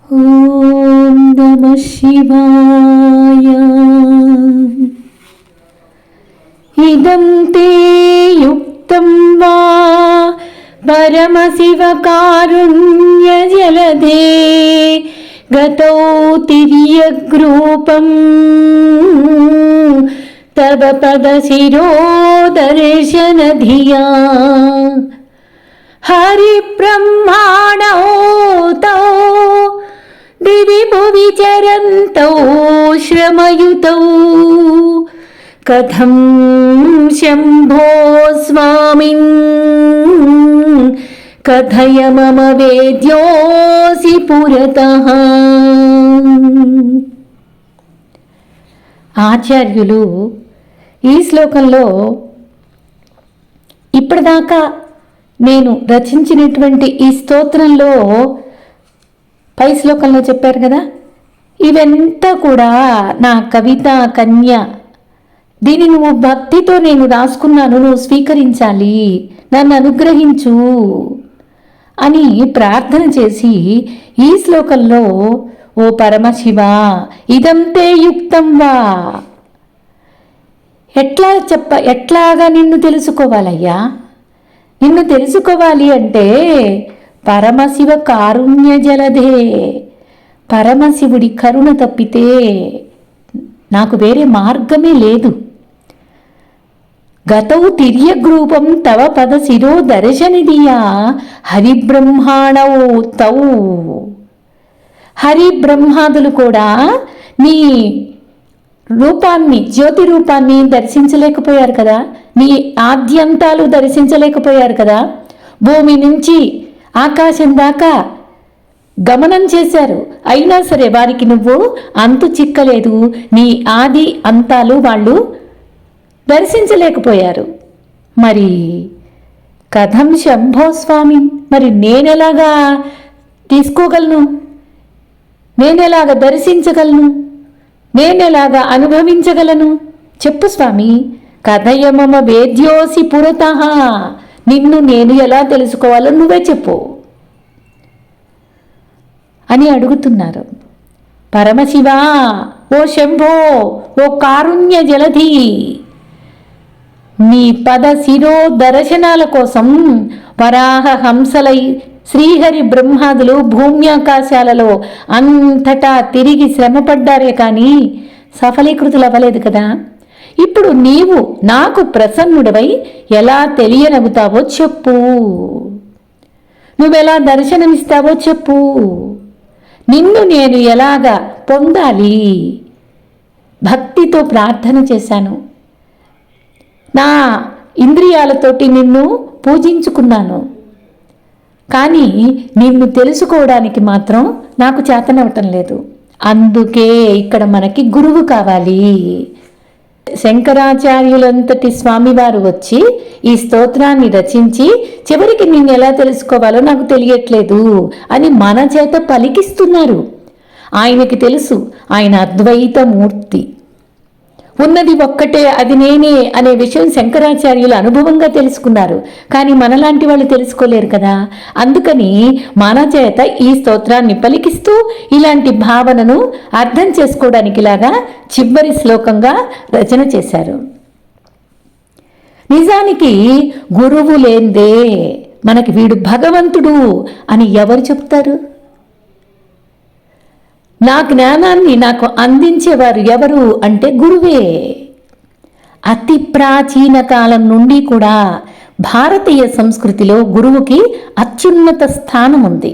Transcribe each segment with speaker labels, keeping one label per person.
Speaker 1: ఓం నమః శివాయ. ఇదం తే యుక్తం వా పరమశివకారుణ్య జలధే గతౌ తిర్యగ్రూపం తవ పదశిరోదర్శన ధియా హరి బ్రహ్మాణౌ తౌ దివి భువి చరంతౌ శ్రమయుతౌ కథం శంభో స్వామిన్ కథయ మమ వేద్యోసి పురతః. ఆచార్యులు ఈ శ్లోకంలో ఇప్పటిదాకా నేను రచించినటువంటి ఈ స్తోత్రంలో పై శ్లోకంలో చెప్పారు కదా, ఇవంతా కూడా నా కవిత కన్య, దీన్ని నువ్వు భక్తితో నేను రాసుకున్నాను, నువ్వు స్వీకరించాలి, నన్ను అనుగ్రహించు అని ప్రార్థన చేసి ఈ శ్లోకంలో ఓ పరమశివ ఇదంతే యుక్తం వా, ఎట్లాగా నిన్ను తెలుసుకోవాలయ్యా? నిన్ను తెలుసుకోవాలి అంటే పరమశివ కారుణ్య జలధే, పరమశివుడి కరుణ తప్పితే నాకు వేరే మార్గమే లేదు. గతౌ తిర్యగ్రూపం తవ పద శిరో దర్శనిదియా హరిబ్రహ్మాణౌ తౌ, హరిబ్రహ్మాదులు కూడా నీ రూపాన్ని, జ్యోతి రూపాన్ని దర్శించలేకపోయారు కదా, నీ ఆద్యంతాలు దర్శించలేకపోయారు కదా. భూమి నుంచి ఆకాశం దాకా గమనం చేశారు, అయినా సరే వారికి నువ్వు అంతు చిక్కలేదు, నీ ఆది అంతాలు వాళ్ళు దర్శించలేకపోయారు. మరి కథం శంభో స్వామి, మరి నేనెలాగా తీసుకోగలను, నేనెలాగా దర్శించగలను, నేనెలాగా అనుభవించగలను? చెప్పు స్వామి. కథయ మమ వేద్యోసి పురతః, నిన్ను నేను ఎలా తెలుసుకోవాలో నువ్వే చెప్పు అని అడుగుతున్నారు. పరమశివ, ఓ శంభో, ఓ కారుణ్య జలధి, నీ పద శిరో దర్శనాల కోసం వరాహ హంసలై శ్రీహరి బ్రహ్మాదులు భూమ్యాకాశాలలో అంతటా తిరిగి శ్రమపడ్డారే కానీ సఫలీకృతులవ్వలేదు కదా. ఇప్పుడు నీవు నాకు ప్రసన్నుడవై ఎలా తెలియనగుతావో చెప్పు, నువ్వెలా దర్శనమిస్తావో చెప్పు, నిన్ను నేను ఎలాగా పొందాలి? భక్తితో ప్రార్థన చేశాను, నా ఇంద్రియాలతోటి నిన్ను పూజించుకున్నాను, కానీ నిన్ను తెలుసుకోవడానికి మాత్రం నాకు చేతనవటం లేదు. అందుకే ఇక్కడ మనకి గురువు కావాలి. శంకరాచార్యులంతటి స్వామివారు వచ్చి ఈ స్తోత్రాన్ని రచించి చివరికి నిన్ను ఎలా తెలుసుకోవాలో నాకు తెలియట్లేదు అని మన చేత పలికిస్తున్నారు. ఆయనకి తెలుసు, ఆయన అద్వైత మూర్తి, ఉన్నది ఒక్కటే, అది నేనే అనే విషయం శంకరాచార్యులు అనుభవంగా తెలుసుకున్నారు. కానీ మనలాంటి వాళ్ళు తెలుసుకోలేరు కదా. అందుకని మన చేత ఈ స్తోత్రాన్ని పలికిస్తూ ఇలాంటి భావనను అర్థం చేసుకోవడానికి లాగా చివరి శ్లోకంగా రచన చేశారు. నిజానికి గురువు లేందే మనకి వీడు భగవంతుడు అని ఎవరు చెప్తారు? నా జ్ఞానాన్ని నాకు అందించేవారు ఎవరు అంటే గురువే. అతి ప్రాచీన కాలం నుండి కూడా భారతీయ సంస్కృతిలో గురువుకి అత్యున్నత స్థానం ఉంది.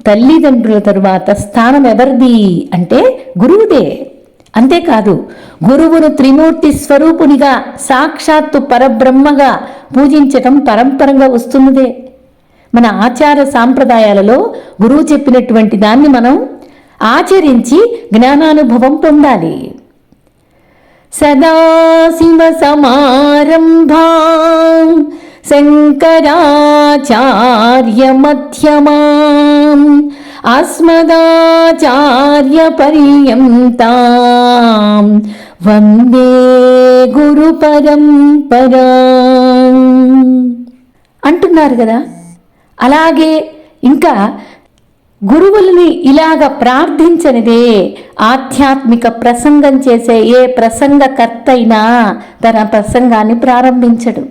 Speaker 1: తల్లిదండ్రుల తరువాత స్థానం ఎవరిది అంటే గురువుదే. అంతేకాదు, గురువును త్రిమూర్తి స్వరూపునిగా సాక్షాత్తు పరబ్రహ్మగా పూజించటం పరంపరంగా వస్తున్నదే. మన ఆచార సాంప్రదాయాలలో గురువు చెప్పినటువంటి దాన్ని మనం ఆచరించి జ్ఞానానుభవం పొందాలి. సదాశివ సమారంభాం శంకరాచార్య మధ్యమాం అస్మదాచార్య పర్యంతాం వందే గురు పరంపరా అంటున్నారు కదా. అలాగే ఇంకా గురువులని ఇలాగ ప్రార్థించనిదే ఆధ్యాత్మిక ప్రసంగం చేసే ఏ ప్రసంగకర్త అయినా తన ప్రసంగాన్ని ప్రారంభించడు.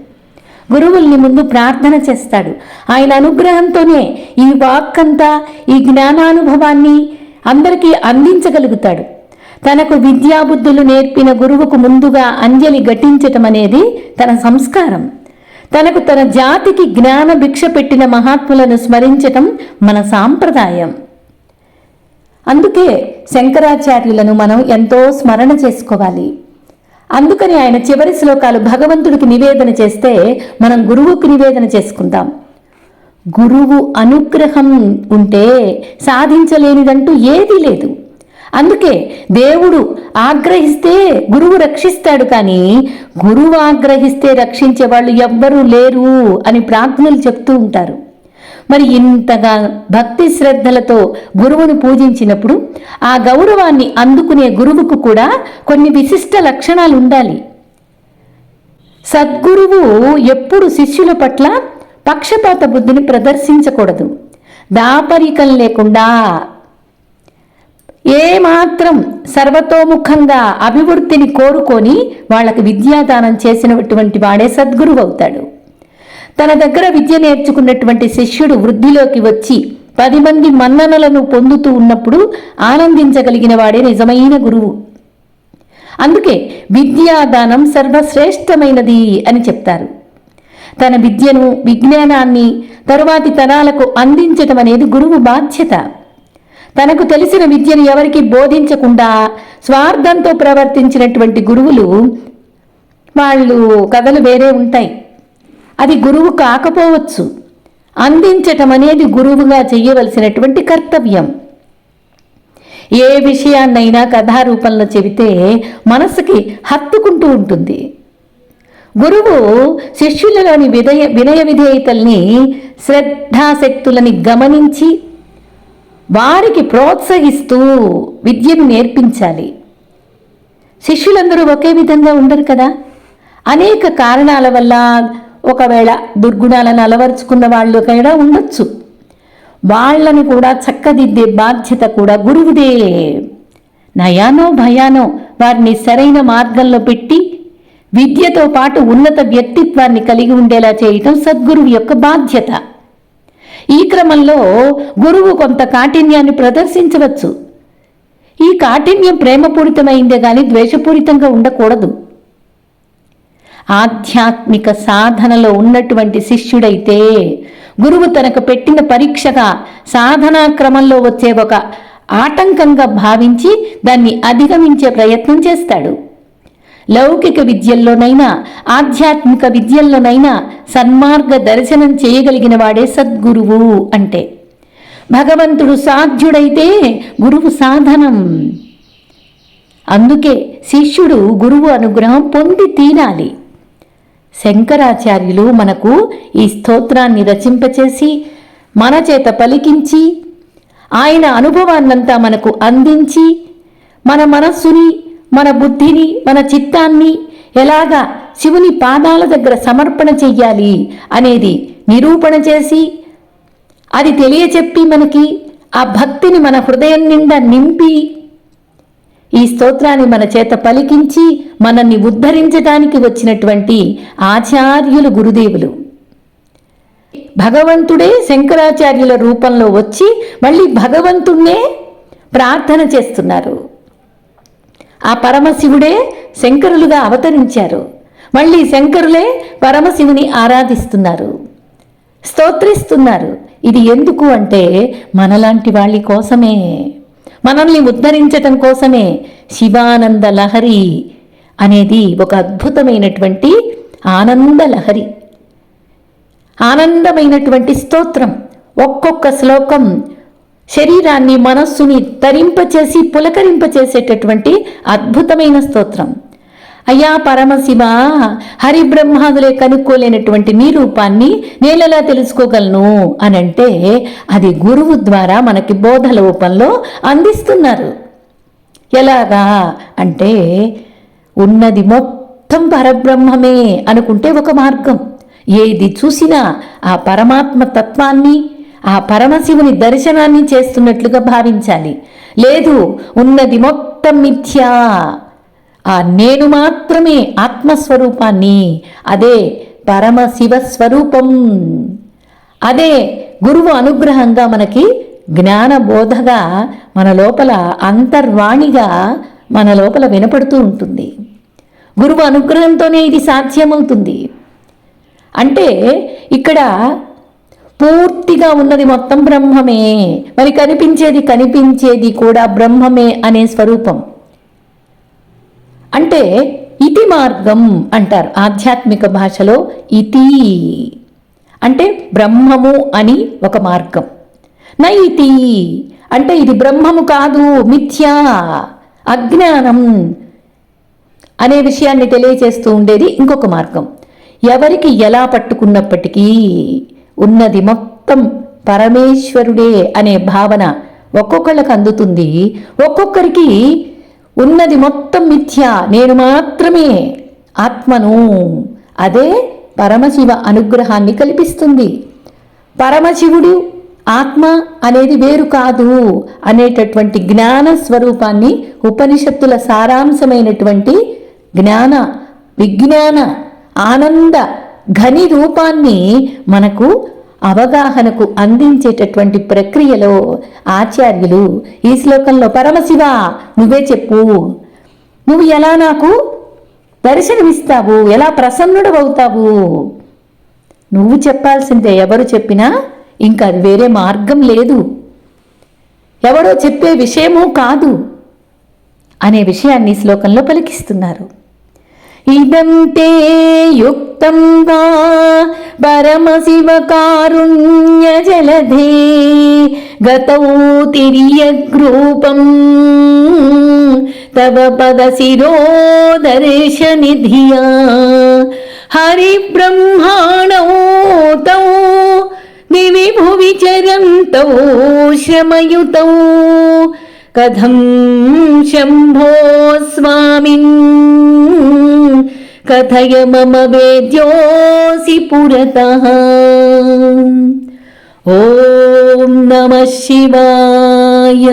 Speaker 1: గురువుల్ని ముందు ప్రార్థన చేస్తాడు. ఆయన అనుగ్రహంతోనే ఈ వాక్కంతా, ఈ జ్ఞానానుభవాన్ని అందరికీ అందించగలుగుతాడు. తనకు విద్యాబుద్ధులు నేర్పిన గురువుకు ముందుగా అంజలి ఘటించటం అనేది తన సంస్కారం. తనకు తన జాతికి జ్ఞాన భిక్ష పెట్టిన మహాత్ములను స్మరించటం మన సాంప్రదాయం. అందుకే శంకరాచార్యులను మనం ఎంతో స్మరణ చేసుకోవాలి. అందుకని ఆయన చివరి శ్లోకాలు భగవంతుడికి నివేదన చేస్తే మనం గురువుకు నివేదన చేసుకుందాం. గురువు అనుగ్రహం ఉంటే సాధించలేనిదంటూ ఏదీ లేదు. అందుకే దేవుడు ఆగ్రహిస్తే గురువు రక్షిస్తాడు, కానీ గురువు ఆగ్రహిస్తే రక్షించే వాళ్ళు ఎవ్వరూ లేరు అని ప్రార్థనలు చెప్తూ ఉంటారు. మరి ఇంతగా భక్తి శ్రద్ధలతో గురువును పూజించినప్పుడు ఆ గౌరవాన్ని అందుకునే గురువుకు కూడా కొన్ని విశిష్ట లక్షణాలు ఉండాలి. సద్గురువు ఎప్పుడు శిష్యుల పట్ల పక్షపాత బుద్ధిని ప్రదర్శించకూడదు. దాపరికం లేకుండా ఏమాత్రం సర్వతోముఖంగా అభివృద్ధిని కోరుకొని వాళ్ళకి విద్యాదానం చేసినటువంటి వాడే సద్గురువు అవుతాడు. తన దగ్గర విద్య నేర్చుకున్నటువంటి శిష్యుడు వృద్ధిలోకి వచ్చి 10 మంది మన్ననలను పొందుతూ ఉన్నప్పుడు ఆనందించగలిగిన వాడే నిజమైన గురువు. అందుకే విద్యాదానం సర్వశ్రేష్టమైనది అని చెప్తారు. తన విద్యను, విజ్ఞానాన్ని తరువాతి తరాలకు అందించటం అనేది గురువు బాధ్యత. తనకు తెలిసిన విద్యను ఎవరికి బోధించకుండా స్వార్థంతో ప్రవర్తించినటువంటి గురువులు, వాళ్ళు కథలు వేరే ఉంటాయి. అది గురువు కాకపోవచ్చు. అందించటం అనేది గురువుగా చెయ్యవలసినటువంటి కర్తవ్యం. ఏ విషయాన్నైనా కథారూపంలో చెబితే మనసుకి హత్తుకుంటూ ఉంటుంది. గురువు శిష్యులలోని వినయ విధేయతల్ని, శ్రద్ధాశక్తులని గమనించి వారికి ప్రోత్సహిస్తూ విద్యను నేర్పించాలి. శిష్యులందరూ ఒకే విధంగా ఉండరు కదా. అనేక కారణాల వల్ల ఒకవేళ దుర్గుణాలను అలవరుచుకున్న వాళ్ళు కూడా ఉండొచ్చు. వాళ్ళని కూడా చక్కదిద్దే బాధ్యత కూడా గురువుదే. నయానో భయానో వారిని సరైన మార్గంలో పెట్టి విద్యతో పాటు ఉన్నత వ్యక్తిత్వాన్ని కలిగి ఉండేలా చేయటం సద్గురువు యొక్క బాధ్యత. ఈ క్రమంలో గురువు కొంత కాఠిన్యాన్ని ప్రదర్శించవచ్చు. ఈ కాఠిన్యం ప్రేమపూరితమైందే కానీ ద్వేషపూరితంగా ఉండకూడదు. ఆధ్యాత్మిక సాధనలో ఉన్నటువంటి శిష్యుడైతే గురువు తనకు పెట్టిన పరీక్షగా సాధనా క్రమంలో వచ్చే ఒక ఆటంకంగా భావించి దాన్ని అధిగమించే ప్రయత్నం చేస్తాడు. లౌకిక విద్యల్లోనైనా ఆధ్యాత్మిక విద్యల్లోనైనా సన్మార్గ దర్శనం చేయగలిగిన వాడే సద్గురువు. అంటే భగవంతుడు సాధ్యుడైతే గురువు సాధనం. అందుకే శిష్యుడు గురువు అనుగ్రహం పొంది తీరాలి. శంకరాచార్యులు మనకు ఈ స్తోత్రాన్ని రచింపచేసి మన చేత పలికించి ఆయన అనుభవాన్నంతా మనకు అందించి మన మనస్సుని, మన బుద్ధిని, మన చిత్తాన్ని ఎలాగా శివుని పాదాల దగ్గర సమర్పణ చెయ్యాలి అనేది నిరూపణ చేసి అది తెలియచెప్పి మనకి ఆ భక్తిని మన హృదయం నిండా నింపి ఈ స్తోత్రాన్ని మన చేత పలికించి మనల్ని ఉద్ధరించడానికి వచ్చినటువంటి ఆచార్యులు గురుదేవులు. భగవంతుడే శంకరాచార్యుల రూపంలో వచ్చి మళ్ళీ భగవంతుణ్ణే ప్రార్థన చేస్తున్నారు. ఆ పరమశివుడే శంకరులుగా అవతరించారు. మళ్ళీ శంకరులే పరమశివుని ఆరాధిస్తున్నారు, స్తోత్రిస్తున్నారు. ఇది ఎందుకు అంటే మనలాంటి వాళ్ళ కోసమే, మనల్ని ఉద్ధరించటం కోసమే. శివానంద లహరి అనేది ఒక అద్భుతమైనటువంటి ఆనంద లహరి, ఆనందమైనటువంటి స్తోత్రం. ఒక్కొక్క శ్లోకం శరీరాన్ని, మనస్సుని తరింపచేసి పులకరింపచేసేటటువంటి అద్భుతమైన స్తోత్రం. అయ్యా పరమశివ, హరిబ్రహ్మాదులే కనుక్కోలేనటువంటి నీ రూపాన్ని నేనెలా తెలుసుకోగలను అని అంటే అది గురువు ద్వారా మనకి బోధ రూపంలో అందిస్తున్నారు. ఎలాగా అంటే ఉన్నది మొత్తం పరబ్రహ్మమే అనుకుంటే ఒక మార్గం. ఏది చూసినా ఆ పరమాత్మ తత్వాన్ని, ఆ పరమశివుని దర్శనాన్ని చేస్తున్నట్లుగా భావించాలి. లేదు, ఉన్నది మొత్తం మిథ్యా, ఆ నేను మాత్రమే ఆత్మస్వరూపాన్ని, అదే పరమశివ స్వరూపం, అదే గురువు అనుగ్రహంగా మనకి జ్ఞానబోధగా మన లోపల అంతర్వాణిగా మన లోపల వినపడుతూ ఉంటుంది. గురువు అనుగ్రహంతోనే ఇది సాధ్యమవుతుంది. అంటే ఇక్కడ పూర్తిగా ఉన్నది మొత్తం బ్రహ్మమే, మరి కనిపించేది కూడా బ్రహ్మమే అనే స్వరూపం. అంటే ఇతి మార్గం అంటారు ఆధ్యాత్మిక భాషలో. ఇతి అంటే బ్రహ్మము అని ఒక మార్గం. నైతి అంటే ఇది బ్రహ్మము కాదు, మిథ్యా, అజ్ఞానం అనే విషయాన్ని తెలియచేస్తూ ఉండేది ఇంకొక మార్గం. ఎవరికి ఎలా పట్టుకున్నప్పటికీ ఉన్నది మొత్తం పరమేశ్వరుడే అనే భావన ఒక్కొక్కళ్ళకి అందుతుంది. ఒక్కొక్కరికి ఉన్నది మొత్తం మిథ్య, నేను మాత్రమే ఆత్మను, అదే పరమశివ అనుగ్రహాన్ని కల్పిస్తుంది. పరమశివుడు ఆత్మ అనేది వేరు కాదు అనేటటువంటి జ్ఞాన స్వరూపాన్ని, ఉపనిషత్తుల సారాంశమైనటువంటి జ్ఞాన విజ్ఞాన ఆనంద ఘని రూపాన్ని మనకు అవగాహనకు అందించేటటువంటి ప్రక్రియలో ఆచార్యులు ఈ శ్లోకంలో పరమశివ నువ్వే చెప్పు, నువ్వు ఎలా నాకు దర్శనమిస్తావు, ఎలా ప్రసన్నుడవుతావు, నువ్వు చెప్పాల్సిందే. ఎవరు చెప్పినా ఇంకా అది వేరే మార్గం లేదు, ఎవడో చెప్పే విషయమూ కాదు అనే విషయాన్ని శ్లోకంలో పలికిస్తున్నారు. ఇదంతే యుక్తం వా పరమశివ కారుణ్య జలధే గతౌ తిర్యగ్రూపం తవ పద శిరోదర్శనిధియా హరిబ్రహ్మాణౌ తౌ దివి భువి చరంతౌ శ్రమయుతౌ కథం శంభో స్వామిన్ కథయ మమ వేద్యోసి పురతః. ఓం నమః శివాయ.